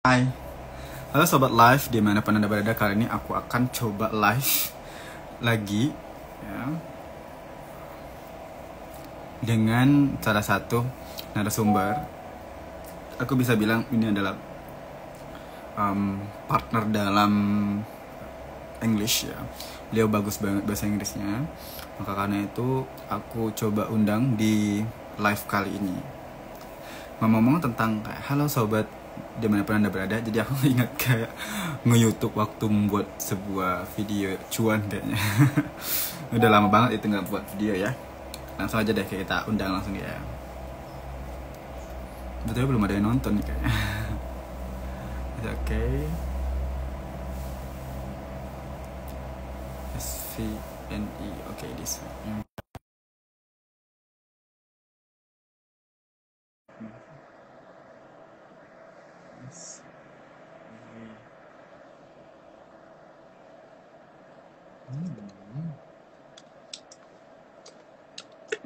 Hai, halo sobat live dimanapun anda berada. Kali ini aku akan coba live lagi ya, dengan salah satu narasumber. Aku bisa bilang ini adalah partner dalam English ya. Beliau bagus banget bahasa Inggrisnya. Maka karena itu aku coba undang di live kali ini. Ngomong-ngomong tentang halo sobat dimanapun anda berada, jadi aku ingat kayak nge-YouTube waktu membuat sebuah video cuan kayaknya. Udah lama banget itu nggak buat video ya. Langsung aja deh kita undang langsung ya. Betul belum ada yang nonton nih kayaknya. Oke. SVNI, oke this one.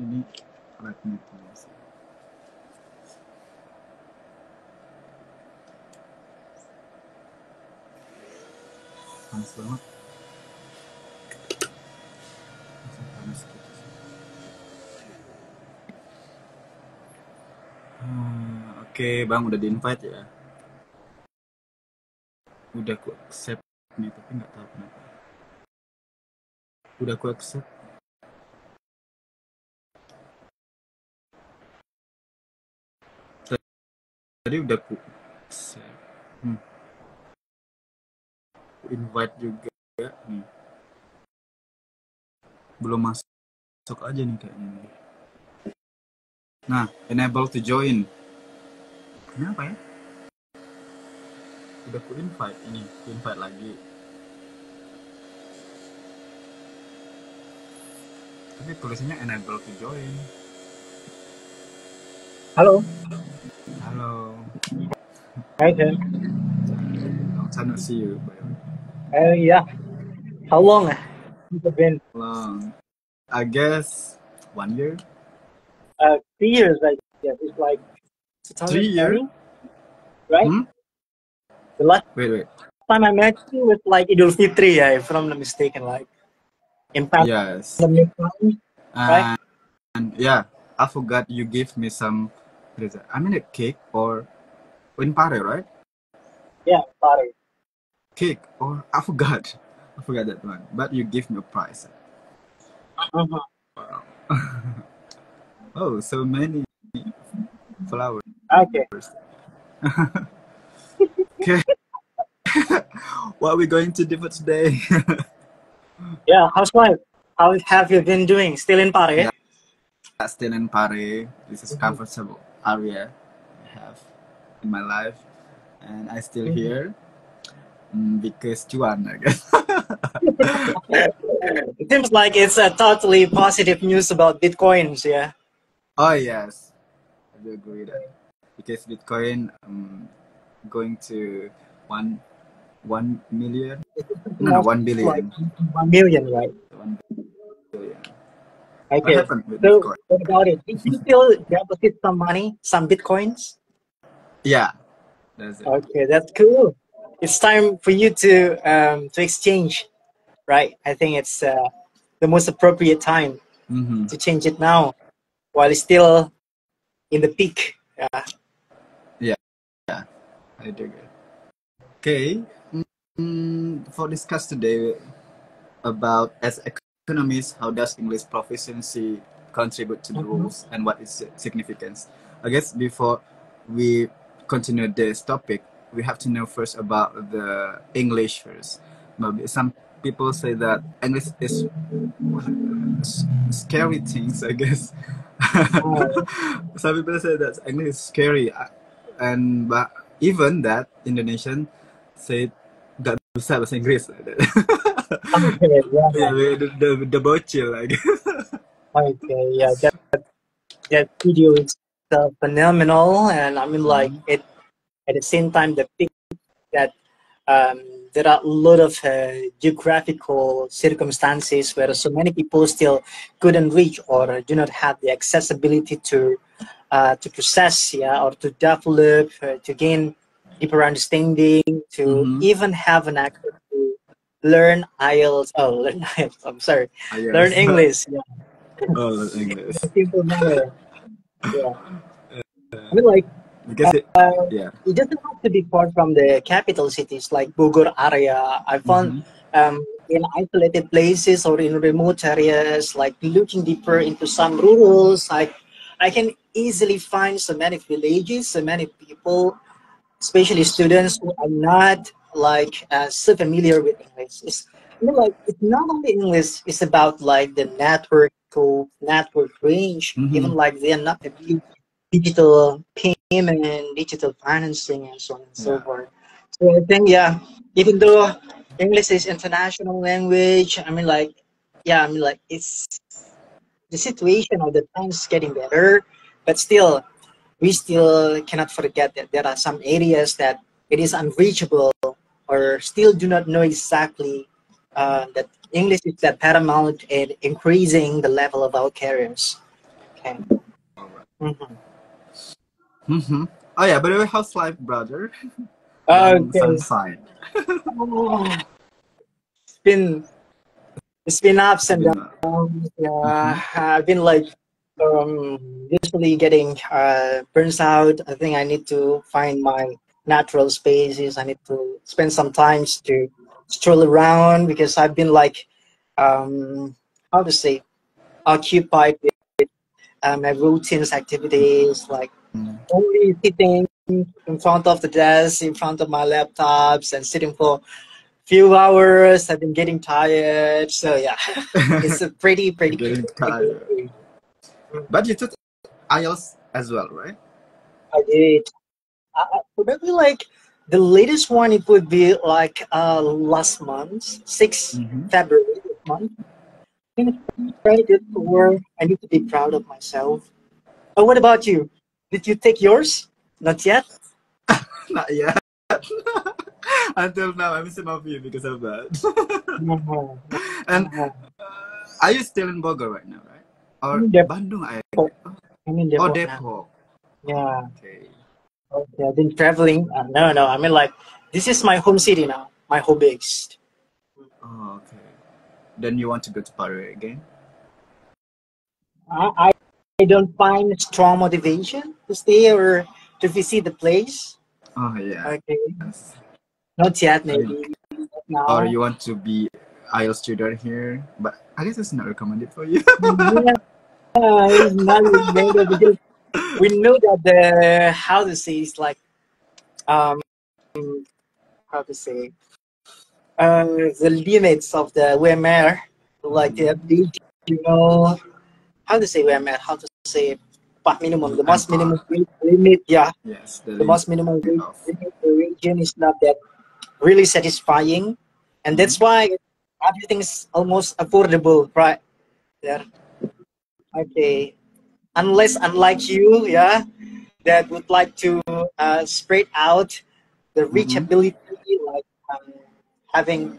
Ini alatnya tulis. Panas banget. Panas gitu sih. Oke bang, udah di invite ya. Udah ku accept nih, tapi nggak tahu kenapa. Udah ku accept. Tadi udah ku accept. Invite juga nih. Belum masuk aja nih kayaknya nih. Nah, enable to join. Kenapa ya? Udah ku invite ini, ku invite lagi. Tapi tulisannya enable to join. Hello. Halo. Hi, Ken. Long time no see you, by the way. Yeah. How long has it been? Long. I guess 1 year. 3 years, I guess. It's like 3 years, right? The last Wait. time I met you was like Idul Fitri, if I'm not mistaken, like in past. Yes. Right? And yeah, I forgot you gave me some. What is it? I mean a cake or in pare, right? Yeah, sorry. Cake or I forgot that one. But you give me a prize. Wow. Oh, so many flowers. Okay. Okay. What are we going to do for today? Yeah, how's life? How have you been doing? Still in Pare? Yeah, still in Pare. This is comfortable area I have in my life, and I still here because cuan, I guess. It seems like it's a totally positive news about Bitcoins, yeah. Oh yes, I do agree with that because Bitcoin going to 1 million. No, 1 billion. Like 1 million, right? 1 billion. Okay. What happened with So Bitcoin? what about it? Did you still deposit some money, some Bitcoins? Yeah, that's it. Okay, that's cool. It's time for you to exchange, right? I think it's the most appropriate time to change it now, while it's still in the peak. Yeah, I do agree. Okay, for discuss today about as economist, how does English proficiency contribute to the rules and what is its significance? I guess before we continue this topic, we have to know first about the English first. Maybe some people say that English is scary things, I guess. Some people say that English is scary, and but even that Indonesian say gak bisa bahasa Inggris. Okay, yeah. The bocil, I guess. Okay, yeah. That video is phenomenal, and I mean, like it. At the same time, the peak that there are a lot of geographical circumstances where so many people still couldn't reach or do not have the accessibility to process, or to develop, to gain deeper understanding, to even have an access to learn IELTS. Oh, learn IELTS. I'm sorry, learn Yes. English. Yeah, Oh, in English. a simple manner. Yeah, I mean, like, Because yeah. it doesn't have to be far from the capital cities like Bogor area. I found Mm-hmm. in isolated places or in remote areas, like looking deeper into some rurals, like I can easily find so many villages, so many people, especially students who are not like so familiar with English. It's, I mean, like, it's not only English, it's about like the network scope, network range, even Mm-hmm. like they are not abusing digital payment, digital financing, and so on and so Yeah. forth. So I think, yeah, even though English is international language, I mean, like, yeah, I mean, like, it's the situation or the times getting better, but still, we still cannot forget that there are some areas that it is unreachable or still do not know exactly that English is that paramount in increasing the level of our careers. Okay. All right. Mhm. Mm-hmm. Oh yeah. By the way, how's life, brother? Long Okay. sunshine. Oh, it's been it's been ups It's and been. downs. Yeah, Mm-hmm. I've been like usually getting burns out. I think I need to find my natural spaces. I need to spend some time to stroll around because I've been like how to say occupied with my routines activities, like only sitting in front of the desk, in front of my laptops, and sitting for few hours. I've been getting tired. So yeah, it's a pretty Getting pretty. tired. But you took IELTS as well, right? I did. Probably like the latest one. It would be like last month, 6 Mm-hmm. February this month. I think it's very good score. I need to be proud of myself. Oh, what about you? Did you take yours? Not yet. Not yet. Until now, I'm still of you because of that. No, And no. are you still in Bogor right now, right? I'm Or in Bandung? I Depot. I'm in Oh, Depot now. Depok. Yeah. Okay. Okay. I've been traveling. No, no. I mean, like, this is my home city now. My home base. Oh, okay. Then you want to go to Paris again? I don't find strong motivation to stay or to visit the place. Oh, yeah. Okay. Yes. Not yet, I mean, maybe. Not or now. you want to be IELTS student here? But I guess it's not recommended for you. Yeah, it's not recommended because we know that the how to say it's like um how to say the limits of the WMR, like the ability to know how to say WMR, how to say upah minimum, the most UMR. minimum wage limit, yeah, Yes, the the limit most minimum wage of. limit the region is not that really satisfying, and Mhm. that's why everything is almost affordable, right there. Okay, unless unlike you, yeah, that would like to spread out the Mm-hmm. reachability, like having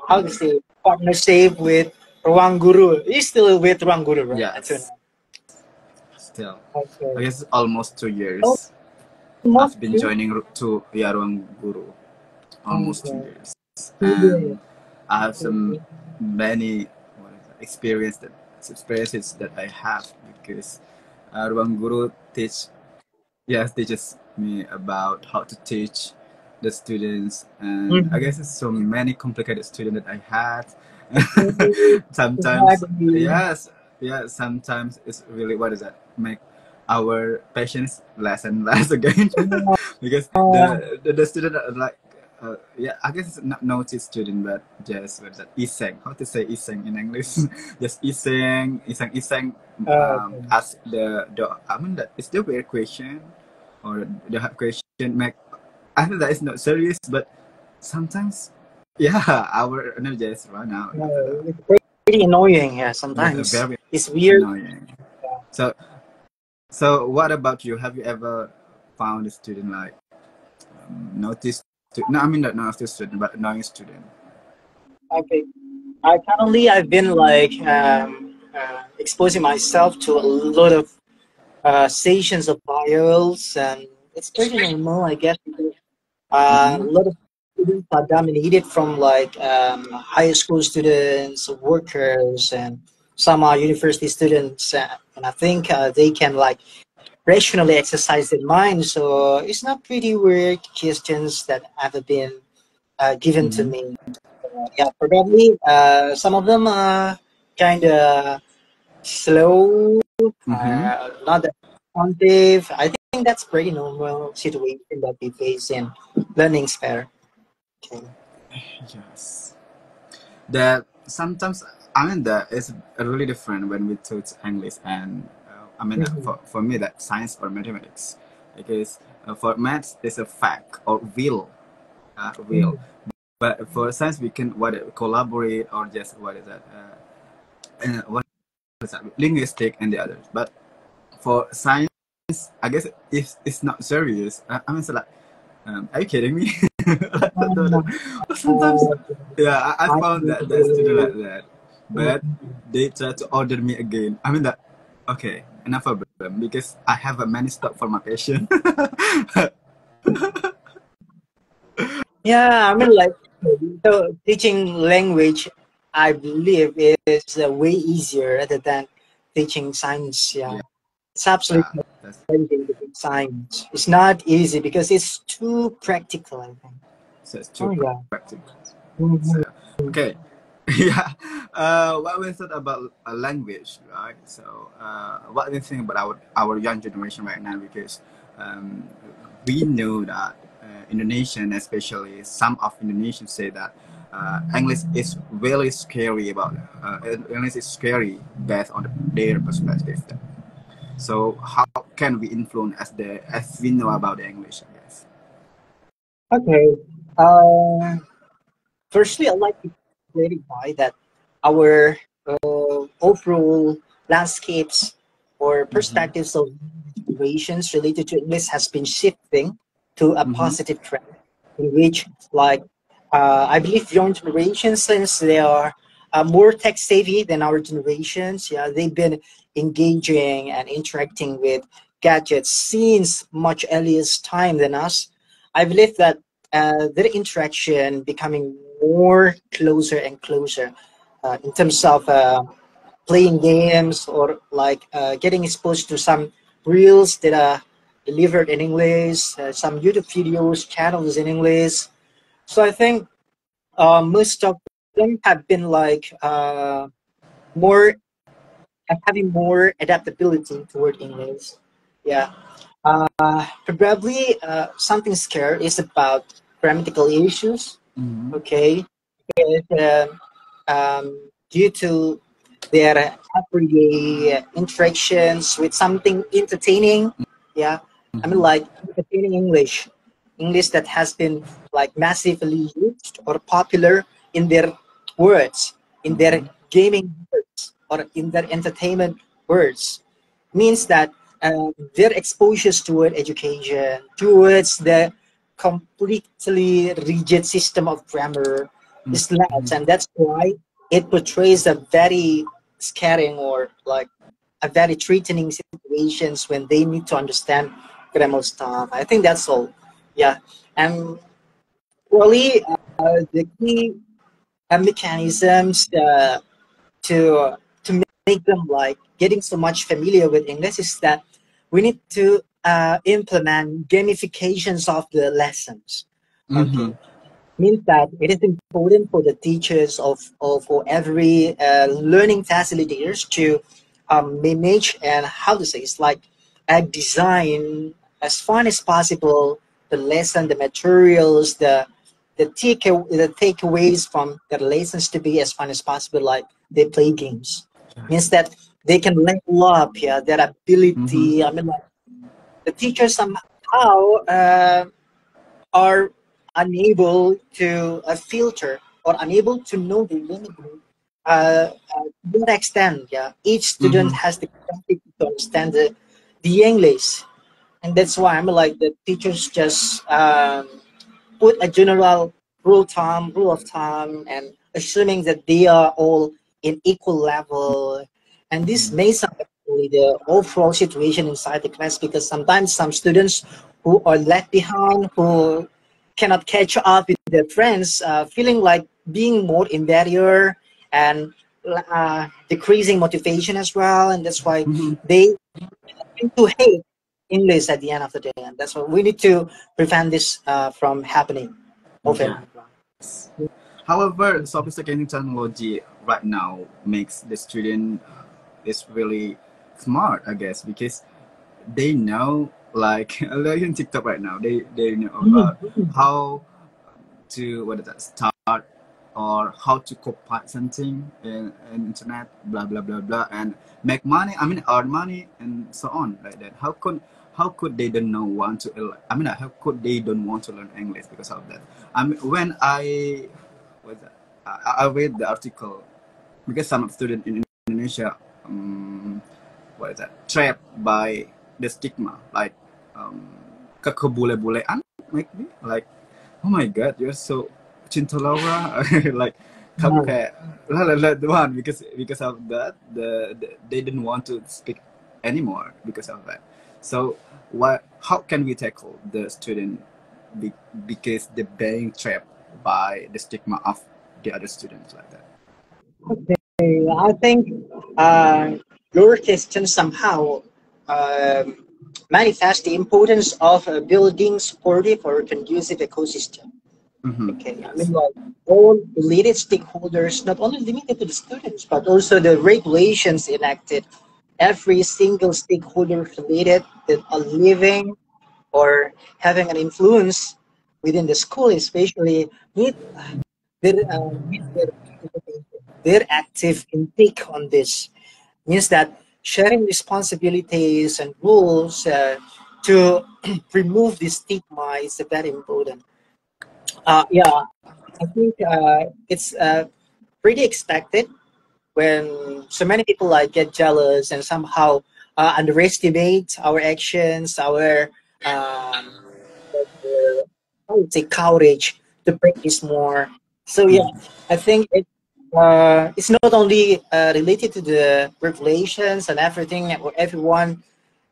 how to say partnership with Ruang Guru. He's still with Ruang Guru, right? Until Yes, now. still. I Okay. guess it's almost 2 years. Almost I've been two. joining to Ruang Guru almost two Okay. years, 2 years. and I have some Okay. many experiences that I have because Ruang Guru teaches me about how to teach the students, and I guess Mhm. it's so many complicated students that I had. Sometimes, Exactly. yes, yeah, sometimes it's really, what is that, make our patience less and less again. Because the student are like, yeah, I guess it's not notice student, but just what is that, iseng, how to say iseng in English? Just iseng Okay. ask the I mean, that is the weird question or the hard question make, I think that is not serious, but sometimes, yeah, our energy is run out after that. It's pretty annoying. Yeah, Yes, sometimes very it's weird. annoying. So, so what about you? Have you ever found a student like notice? No, I mean not notice student, but annoying student. Okay. Currently, I've been like exposing myself to a lot of sessions of bios, and it's pretty normal, I guess, A lot of students are dominated from like high school students, workers, and some are university students. And I think they can like rationally exercise their mind. So it's not pretty weird questions that have been given to me. Yeah, probably some of them are kind of slow, not that responsive. I think that's pretty normal situation that we face in learning sphere. Okay. Yes. That sometimes, I mean, that is really different when we teach English and I mean, for me, that science or mathematics, because for maths it's a fact or will, but for science we can collaborate or just what is that what is that linguistic and the others. But for science, I guess it's not serious. I mean, it's like, are you kidding me? Sometimes, yeah, I found that student like that, but they try to order me again. I mean that, okay, enough problem because I have a many stop for my patient. Yeah, I mean, like, so teaching language, I believe, is way easier rather than teaching science. Yeah, Yeah, it's absolutely that's challenging to teach science. It's not easy because it's too practical, I think. so it's too Oh, yeah. practical. So, Mhm. okay, yeah. What we thought about a language, right? So, what do you think about our young generation right now? Because um, we know that Indonesian, especially some of Indonesians, say that English is really scary about English is scary based on their perspective. So, how can we influence as we know about the English? I guess. Okay. Uh, Firstly, I'd like to clarify that our overall landscapes or perspectives of situations related to English has been shifting to a Mm-hmm. positive trend in which, like, I believe young generations, since they are more tech savvy than our generations, yeah, they've been engaging and interacting with gadgets since much earlier time than us. I believe that their interaction becoming more closer and closer in terms of playing games or like getting exposed to some reels that are delivered in English, some YouTube videos, channels in English. So I think most of them have been like more having more adaptability toward English. Yeah. Probably something scared is about grammatical issues. Mm-hmm. Okay. It, due to their everyday interactions with something entertaining. Yeah, I mean like entertaining English that has been like massively used or popular in their words, in their gaming words, or in their entertainment words, means that their exposures toward education, towards the completely rigid system of grammar is less, and that's why it portrays a very scaring or like a very threatening situations when they need to understand grammar stuff. I think that's all. Yeah, and probably the key mechanisms to make them like getting so much familiar with English is that we need to implement gamifications of the lessons. Mm-hmm. Okay, means that it is important for the teachers of for every learning facilitators to manage and how to say it's like design as fun as possible the lesson, the materials, the takeaways from the lessons to be as fun as possible. Like they play games, means that they can level up, yeah, their Mm-hmm. ability. I mean, like the teachers somehow are unable to filter or unable to know the limit to that extent. Yeah, each student Mm-hmm. has the capacity to understand the English, and that's why I'm like the teachers just put a general rule of thumb, and assuming that they are all in equal level, and this may sound actually the overall situation inside the class because sometimes some students who are left behind, who cannot catch up with their friends, feeling like being more inferior and decreasing motivation as well. And that's why they tend to hate English at the end of the day. And that's why we need to prevent this from happening often. Yeah. However, sophisticated technology right now makes the student is really smart, I guess, because they know, like in TikTok right now, they know about how to start or how to copy something in internet, blah blah blah blah, and make money. I mean, earn money and so on like that. How could they don't know want to? I mean, how could they don't want to learn English because of that? I mean, when I read the article because some students in Indonesia, trapped by the stigma, like kekebule-bulean, maybe, like, oh my god, you're so cinta Laura, like kamu kayak the one, because of that, they didn't want to speak anymore because of that. So how can we tackle the student because they're being trapped by the stigma of the other students like that? Okay, I think your question somehow manifests the importance of building supportive or conducive ecosystem. Okay, I mean, like all related stakeholders, not only limited to the students, but also the regulations enacted. Every single stakeholder related that are living or having an influence within the school, especially, need need their active intake on this. Means that sharing responsibilities and rules to remove the stigma is very important. Yeah, I think it's pretty expected when so many people like get jealous and somehow underestimate our actions, our I would say courage to practice more. So yeah, I think it's not only related to the regulations and everything or everyone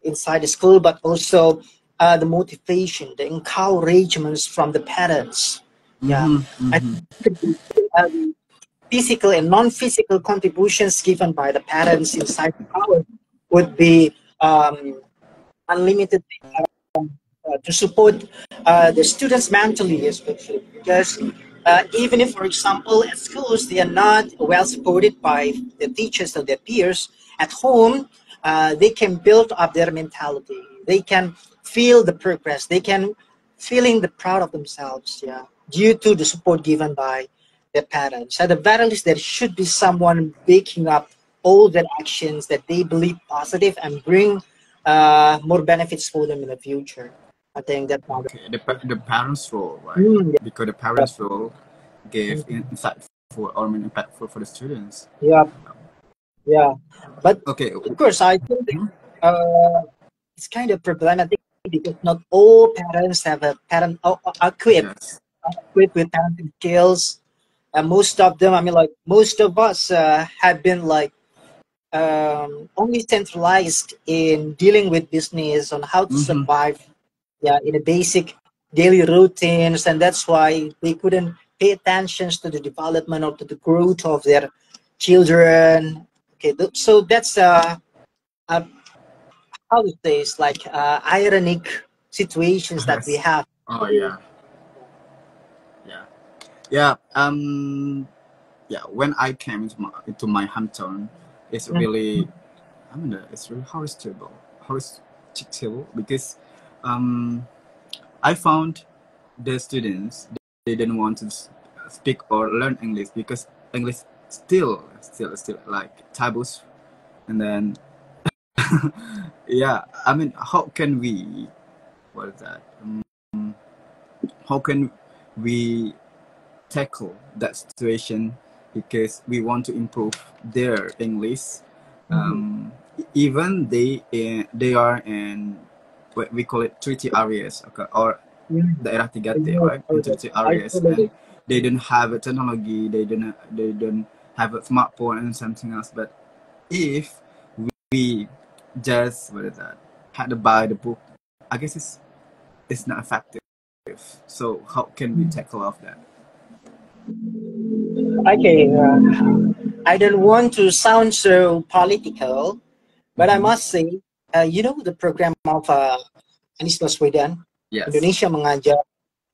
inside the school, but also the motivation, the encouragements from the parents. Yeah, I think the physical and non-physical contributions given by the parents inside the house would be unlimited to support the students mentally, especially because even if, for example, at schools they are not well supported by the teachers or their peers, at home they can build up their mentality. They can feel the progress. They can feeling the proud of themselves. Yeah, due to the support given by their parents. At the very least, there should be someone backing up all their actions that they believe positive and bring more benefits for them in the future. I think that part. Okay, the parents' role, right? Because the parents' role gave insight for or impactful for the students. Yeah, yeah. But Okay. of course, I think it's kind of problematic because not all parents have a parent Yes. equipped with parenting skills. And most of them, I mean, like most of us have been like only centralized in dealing with business on how to survive, yeah, in a basic daily routines, and that's why they couldn't pay attention to the development or to the growth of their children. Okay, so that's uh how to say, it's like ironic situations that we Yes. have. Oh yeah. Yeah. Yeah. Yeah. When I came into my hometown, it's really, I mean, it's really hospitable because I found the students, they didn't want to speak or learn English because English still like taboos. And then yeah, I mean, how can we, what is that? How can we tackle that situation because we want to improve their English? Even they are in what we call it treaty areas, okay, or daerah 3T, right? In treaty areas, and they don't have a technology, they don't have a smartphone and something else. But if we just, what is that, had to buy the book, I guess it's not effective. So how can we tackle off that? Okay, I don't want to sound so political, but I must say, you know the program of Anies Baswedan, Yes. Indonesia Mengajar.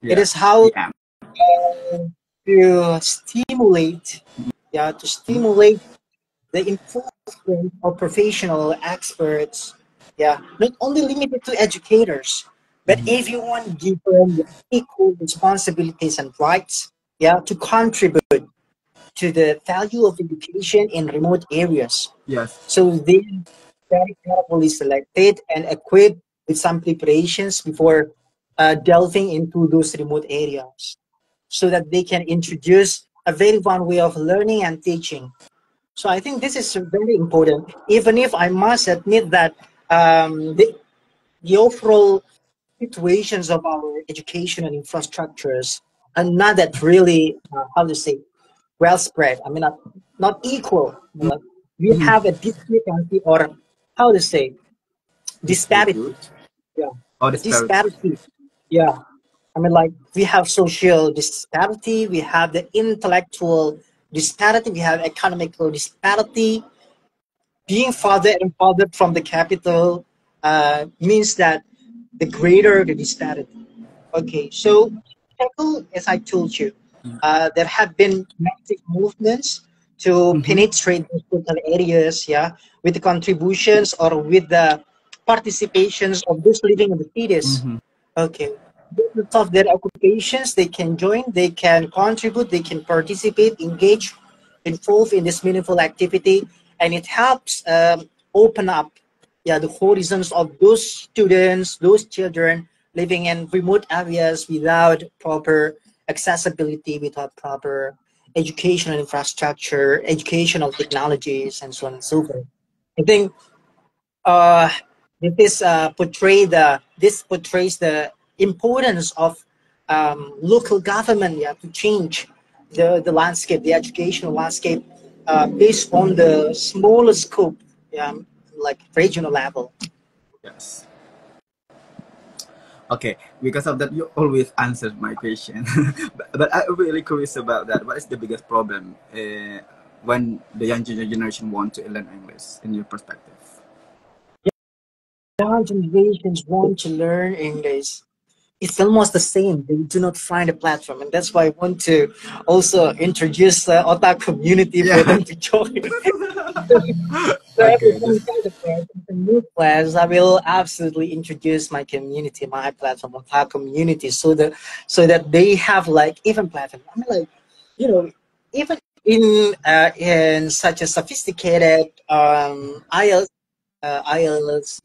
It Yeah. is how Yeah. to stimulate, to stimulate the involvement of professional experts, not only limited to educators, but everyone given equal responsibilities and rights, to contribute to the value of education in remote areas. Yes. So they very carefully selected and equipped with some preparations before delving into those remote areas, so that they can introduce a very one way of learning and teaching. So I think this is very important, even if I must admit that the overall situations of our educational infrastructures are not that really, how to say, well spread. I mean, not equal. Like, we have a discrepancy, or how to say, disparity. Distribute Yeah, or a disparity. disparity. Yeah, I mean, like, we have social disparity, we have the intellectual disparity, we have economical disparity. Being farther and farther from the capital means that the greater the disparity. Okay, so tackle, as I told you, there have been massive movements to penetrate those local areas, with the contributions or with the participations of those living in the cities. Okay, because of their occupations, they can join, they can contribute, they can participate, engage, involved in this meaningful activity, and it helps open up, the horizons of those students, those children living in remote areas without proper accessibility, without proper educational infrastructure, educational technologies, and so on and so forth. I think uh, this portrays the importance of local government, to change the landscape, the educational landscape, based on the smaller scope, like regional level. Yes. Okay, because of that, you always answered my question. but I'm really curious about that. What is the biggest problem when the young generation want to learn English, in your perspective? Young generations want to learn English. It's almost the same. They do not find a platform, and that's why I want to also introduce the OTA community for Yeah. them to join. So every Okay. time we start a new class, I will absolutely introduce my community, my platform, our community, so that they have like even platform. I mean, like, even in such a sophisticated IELTS IELTS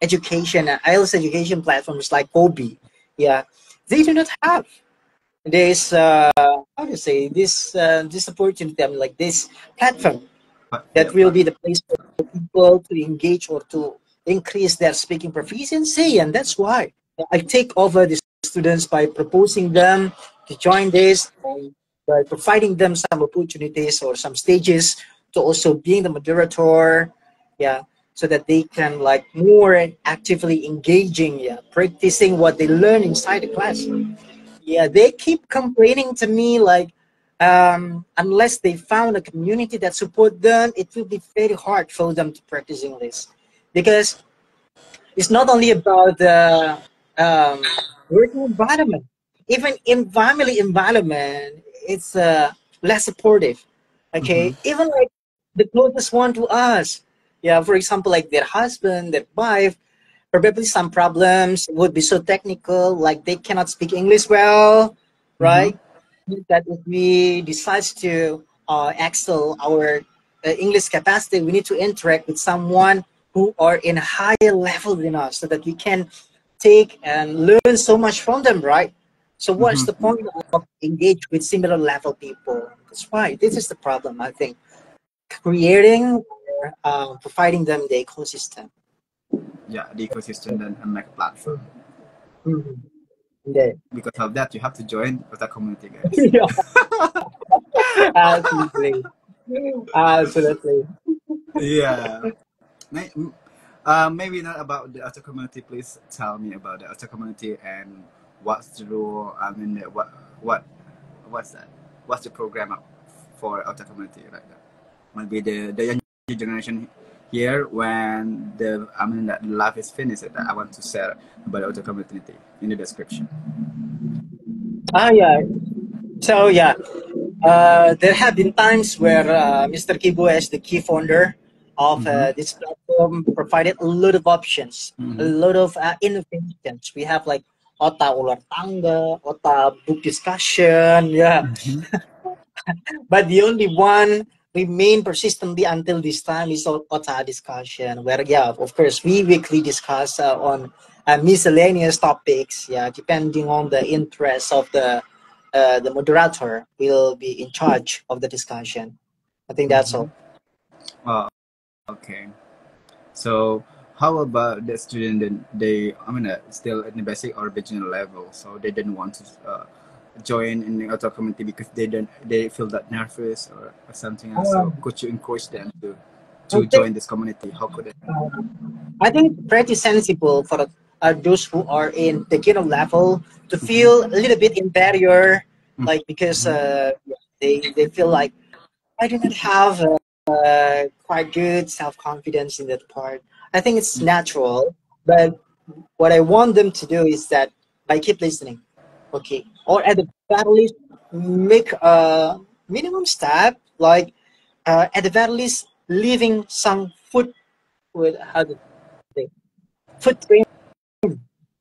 education platforms like Kobe, they do not have this how to say this opportunity. I mean, like, this platform Yeah, that will be the place for people to engage or to increase their speaking proficiency. And that's why I take over the students by proposing them to join this, and by providing them some opportunities or some stages to also being the moderator, so that they can like more actively engaging, practicing what they learn inside the class. They keep complaining to me like, unless they found a community that support them, it will be very hard for them to practice English, because it's not only about the working environment. Even in family environment, it's less supportive. Okay, even like the closest one to us, for example, like their husband, their wife, probably some problems would be so technical, like they cannot speak English well, right? That if we decide to excel our English capacity, we need to interact with someone who are in a higher level than us, so that we can take and learn so much from them, right? So what's the point of engage with similar level people? That's why this is the problem, I think. Creating or providing them the ecosystem. Yeah, the ecosystem then and make a platform. Mhm. Yeah. Because of that, you have to join with the community, guys. Yeah, absolutely. Absolutely. Yeah. Maybe not about the auto community. Please tell me about the auto community and what's the rule? I mean, what's that? What's the program for auto community like that? Maybe the young generation here, when that life is finished, that I want to share about auto community in the description. Yeah. So yeah, there have been times where Mr. Kibu, as the key founder of this platform, provided a lot of options, a lot of innovations. We have like Ota Ular Tangga, Ota Book Discussion, yeah. But the only one remain persistently until this time is Ota Discussion, where yeah, of course, we weekly discuss on miscellaneous topics, yeah, depending on the interest of the moderator will be in charge of the discussion. I think that's all. Oh, okay. So how about the student that they, still at the basic or beginner level, so they didn't want to join in the auto community because they feel that nervous or something else. So could you encourage them to join this community? How could it? I think pretty sensible for those who are in beginner level to feel a little bit inferior, like because they feel like I do not have quite good self-confidence in that part. I think it's natural, but what I want them to do is that by keep listening, okay, or at the very least make a minimum step, like at the very least leaving some food with how to say footprint.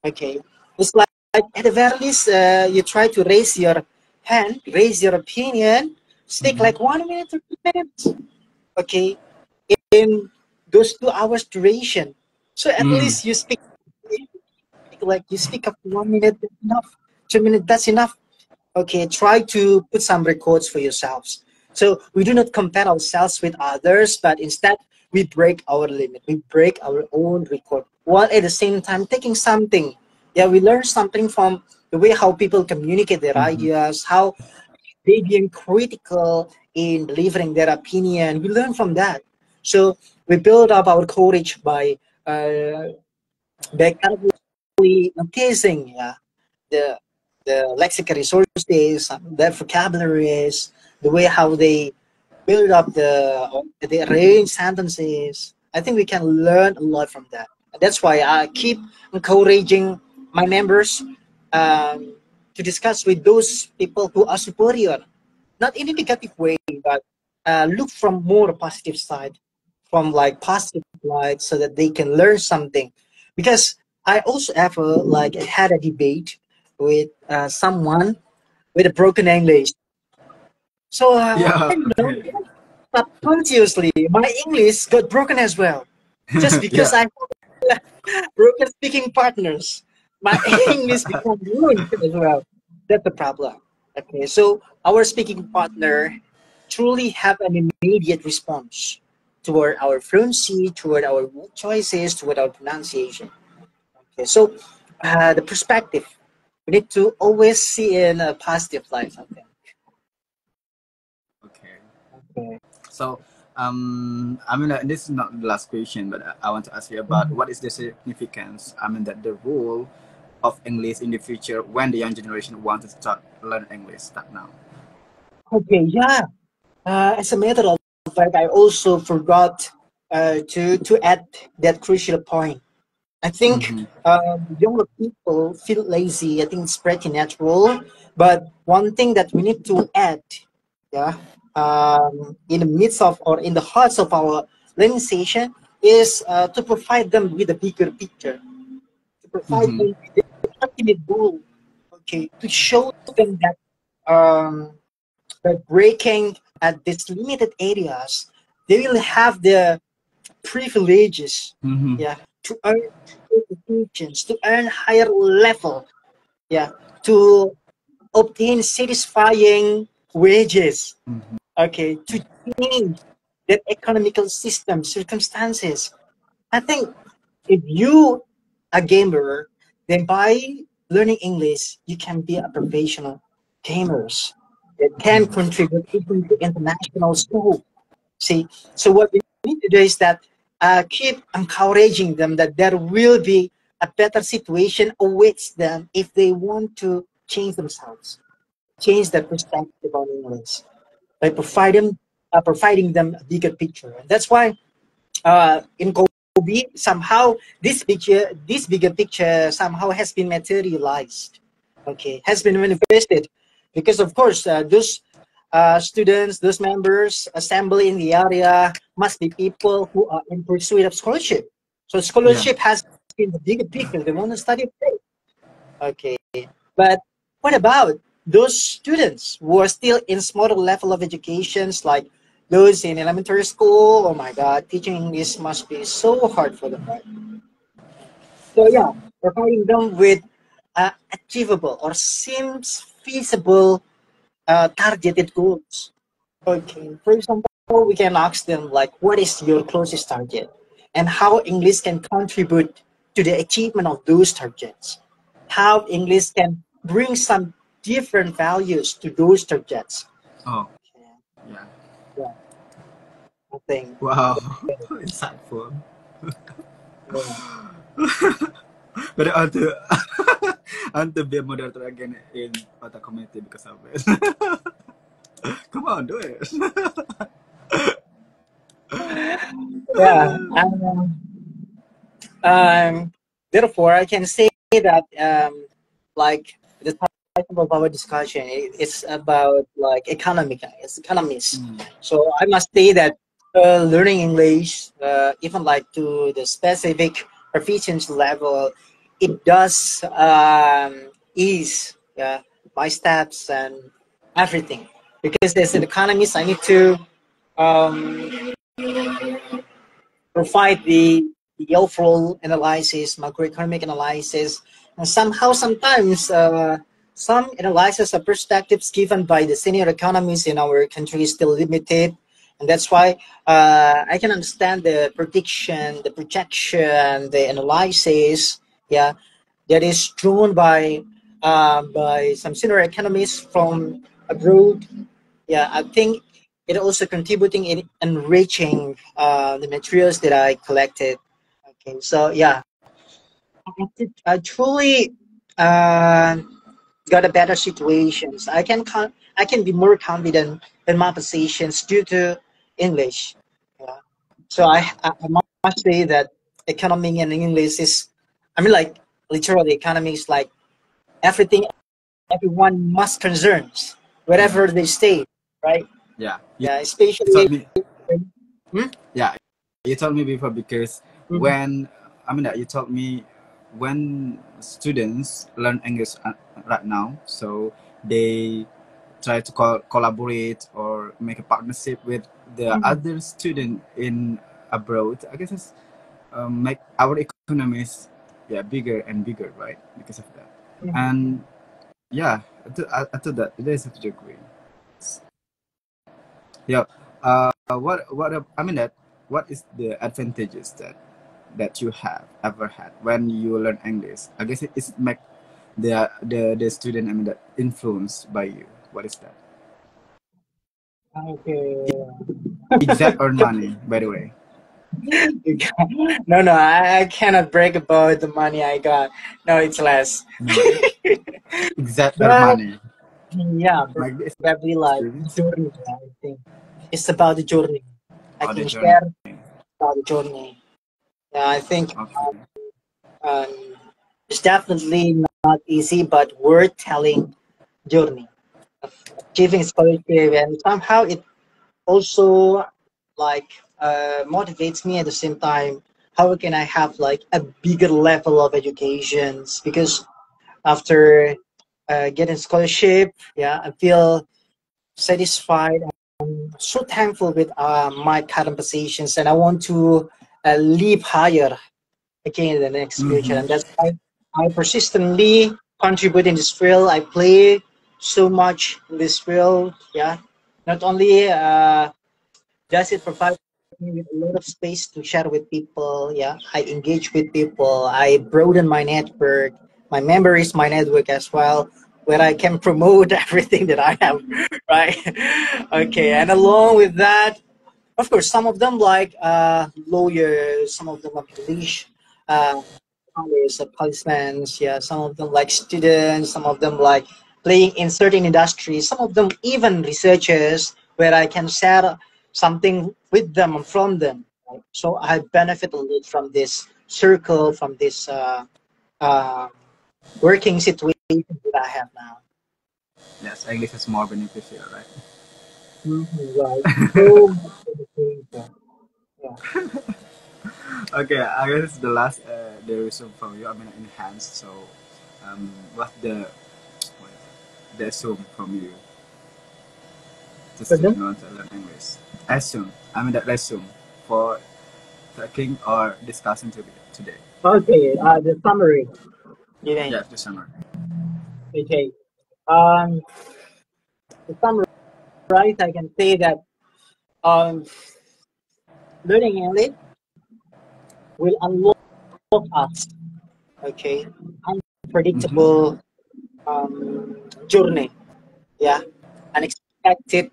Okay, it's like at the very least you try to raise your hand, raise your opinion, speak like 1 minute or 2 minutes. Okay, in those 2 hours duration. So at least you speak like you speak up 1 minute, that's enough. 2 minutes, that's enough. Okay, try to put some records for yourselves. So we do not compare ourselves with others, but instead we break our limit. We break our own record while at the same time taking something. Yeah, we learn something from the way how people communicate their ideas, how they being critical in delivering their opinion. We learn from that. So we build up our courage by carefully noticing, yeah, the lexical resources, their vocabularies, the way how they build up the arrange sentences. I think we can learn a lot from that. And that's why I keep encouraging my members to discuss with those people who are superior, not in a negative way, but look from more positive side, from like positive light, so that they can learn something. Because I also ever like had a debate with someone with a broken English. So Yeah. I know subconsciously my English got broken as well, just because Yeah. I have broken speaking partners. My English become ruined as well. That's the problem. Okay, so our speaking partner truly have an immediate response toward our fluency, toward our word choices, toward our pronunciation. Okay, so the perspective we need to always see in a positive light. I think. Okay. Okay. So, this is not the last question, but I want to ask you about what is the significance, that the role of English in the future when the young generation want to start learn English, start now. Okay, yeah. As a matter of fact, I also forgot to add that crucial point. I think younger people feel lazy. I think it's pretty natural. But one thing that we need to add, yeah, in the midst of or in the hearts of our learning session is to provide them with a bigger picture, to provide them with the ultimate goal, okay, to show them that by breaking at these limited areas, they will have the privileges, yeah, to earn certifications, to earn higher level, yeah, to obtain satisfying wages, okay, to change their economical system circumstances. I think if you a gamer, then by learning English, you can be a professional gamers that can contribute even to international scope. See, so what we need to do is that keep encouraging them that there will be a better situation awaits them if they want to change themselves, change their perspective on English by providing them a bigger picture. And that's why in Kobe, somehow this bigger picture somehow has been materialized. Okay, has been manifested, because of course those students, those members assembled in the area must be people who are in pursuit of scholarship. So scholarship has been the bigger picture. They want to study. Okay, but what about those students who are still in smaller level of educations, like those in elementary school? Oh my God, teaching English must be so hard for them, right? So yeah, providing them with achievable or seems feasible targeted goals. Okay, for example, we can ask them like, what is your closest target, and how English can contribute to the achievement of those targets. How English can bring some different values to those targets. Oh, yeah. Yeah, I think. Wow, insightful. Yeah. But I want to, I want to be a moderator again in Otak community because of it. Come on, do it. Yeah. Therefore, I can say that like the title of our discussion is about like it's economists. So I must say that learning English, even like to the specific proficiency level, it does ease my steps and everything, because as an economist, I need to um, provide the overall analysis, macroeconomic analysis, and somehow sometimes some analysis of perspectives given by the senior economists in our country is still limited, and that's why I can understand the prediction, the projection, the analysis, yeah, that is drawn by some senior economists from abroad. Yeah, I think it also contributing in enriching the materials that I collected. Okay, so yeah, I truly got a better situations. I can be more confident in my positions due to English. Yeah. So I must say that economy and English is, I mean, like literally economy is like everything everyone must concerns wherever they stay, right? Yeah, Yeah, you told especially. me. Hmm? Yeah, you told me before because Mhm. when I mean that you told me when students learn English right now, so they try to collaborate or make a partnership with the Mhm. other student in abroad. I guess it's make our economies bigger and bigger, right? Because of that. Mhm. And yeah, I thought that it is such a great. Yeah. I mean that what is the advantages that you have ever had when you learn English? I guess it's make the student, I mean, that influenced by you. What is that? Okay. Exact or money, by the way. No, I cannot brag about the money I got. No, it's less. No, exact or But money. yeah, Like this probably like experience journey. I think it's about the journey. I or the can journey. share about the journey. Yeah, I think Okay. um, it's definitely not easy, but worth telling journey of achieving scholarship, and somehow it also like motivates me at the same time. How can I have like a bigger level of educations? Because after getting scholarship, yeah, I feel satisfied, so thankful with my current positions, and I want to live higher again in the next future. Mm-hmm. And that's why I persistently contribute in this field. I play so much in this field. Yeah, not only does it provide me with a lot of space to share with people. Yeah, I engage with people. I broaden my network. My memories, my network as well, where I can promote everything that I have. Right. Okay, and along with that, of course, some of them like lawyers, some of them are police, uh, police, policemen, yeah, some of them like students, some of them like playing in certain industries, some of them even researchers where I can share something with them and from them. Right? So I benefit a lot from this circle, from this uh, working situation that I have now. Yes, English is more beneficial, right? Right. So much beneficial. Yeah. Okay, I guess the last the resume from you, I mean enhanced. So, what's the assume from you to Pardon? student want to learn English? Assume, I mean that resume for talking or discussing today. Okay, the summary. You mean? Yeah, the summary. Okay. Um, to summarize, I can say that um, learning English will unlock us, okay, Mm-hmm. unpredictable journey, yeah, unexpected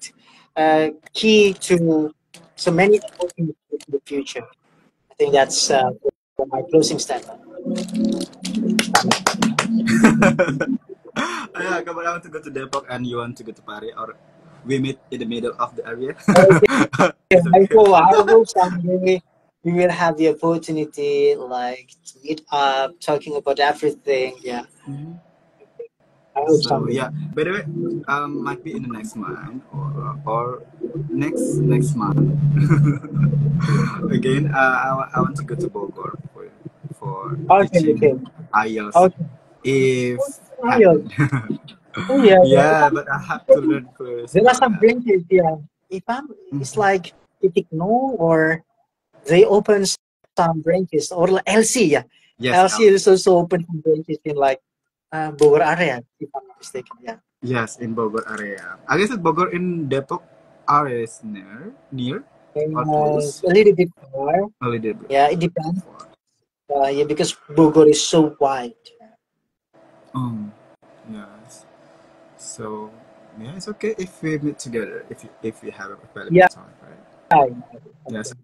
key to so many opportunities in the future. I think that's for my closing statement. Yeah, come on, I want to go to Depok and you want to go to Paris, or we meet in the middle of the area. Okay, It's okay. I hope someday we will have the opportunity like to meet up, talking about everything. Yeah, Mhm. I hope So someday. yeah, by the way, might be in the next month or next month. Again, I want to go to Bogor for Okay, okay, teaching IELTS okay. if Oh, yeah. happen. Oh, yeah, Yeah, but I have to learn first there are about some that. branches, yeah. If I'm, it's Mhm. like no, or they open some branches, or like LC, yeah. Yes, LC LC. is also open some branches in like Bogor area, if I'm not mistaken. Yeah. Yes, in Bogor area. I guess Bogor in Depok area is near or close. A little bit more. A little bit Yeah, it depends. far. Yeah, because Bogor is so wide. Yes. So yeah, it's okay if we meet together if you have available Yeah. time, right? I Yes.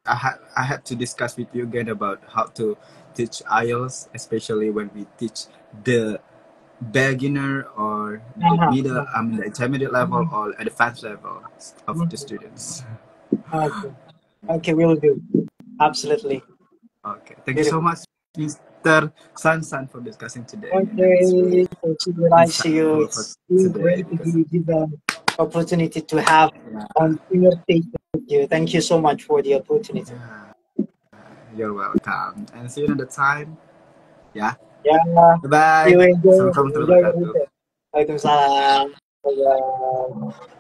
I had to discuss with you again about how to teach IELTS, especially when we teach the beginner or the uh-huh. middle, I mean the intermediate level or advanced level of the Mhm. students. Okay. Okay, we will do. Absolutely. Okay, thank you so Beautiful. much, Mr. Sansan, for discussing today, and it's Okay, really thank you. Nice to you. insightful for It's been today great to because be given opportunity to have yeah, on conversation with you. Thank you so much for the opportunity. yeah, you're welcome, and see you another time. Yeah, Yeah, bye bye. you enjoy Assalamualaikum enjoy warahmatullahi your wabarakatuh. weekend. Waalaikumsalam. Bye-bye.